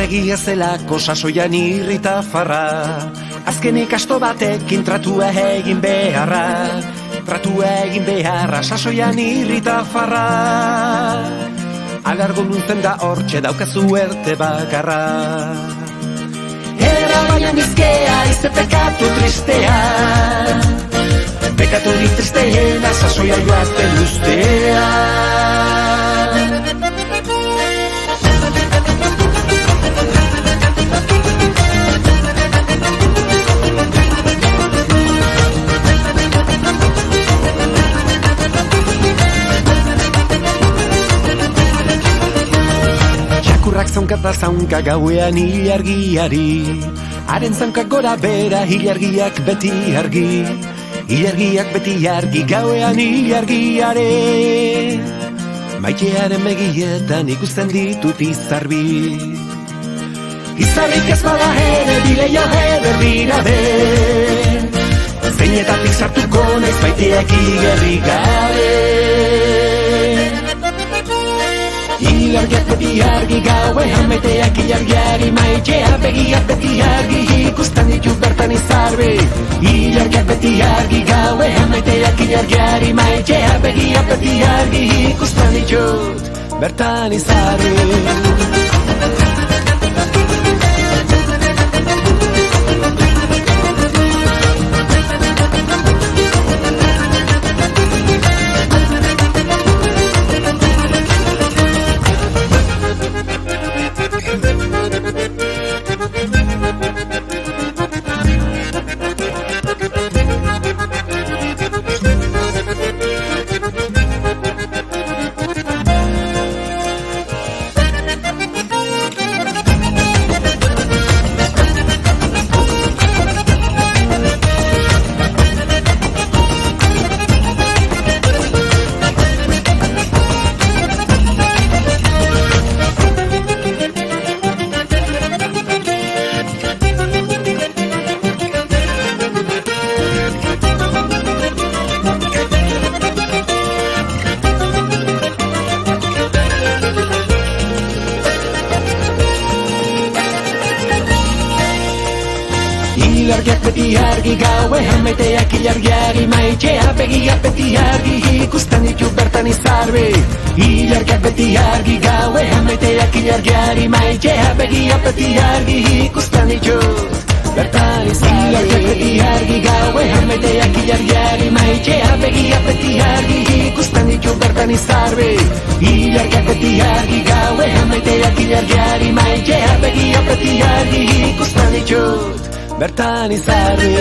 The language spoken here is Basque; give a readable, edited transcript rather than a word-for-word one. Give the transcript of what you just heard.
Egia zelako sasoian irrita farra, azkenik asto batekin tratua egin beharra, sasoian irrita farra. Alargo nuntzen da hortxe daukazu erte bakarra. Era baian izkea izte pekatu tristea, pekaturik tristeena sasoia joazten ustea. Zaunka eta zaunka gauean ilargiari, haren zaunkak gora bera ilargiak beti argi, gauean ilargiare. Maitearen begietan ikusten ditut izarbi, izarrik ez bada ere bileia ederrira den, zeinetatik sartuko naiz baiteak igerri gabe. Ilargiak beti argi gauean meteak ilargiari, maiteak begiak beti argi ikusten ditut bertan izarbi. Ilargiak beti argi gauean meteak ilargiari, maiteak begiak beti argi ikusten ditut bertan izarbi. Ilargiak beti argi gauean meteak ilargiari, maiteak begiak beti argi ikusten ditut bertan izarbi. Ilargiak beti argi gauean meteak ilargiari, maiteak begiak beti argi ikusten ditut bertan izarbi. Ilargiak beti argi gauean meteak ilargiari, maiteak begiak beti argi ikusten ditut bertan izarbi. Ilargiak beti argi gauean meteak ilargiari, maiteak begiak beti argi ikusten ditut bertan izarbi.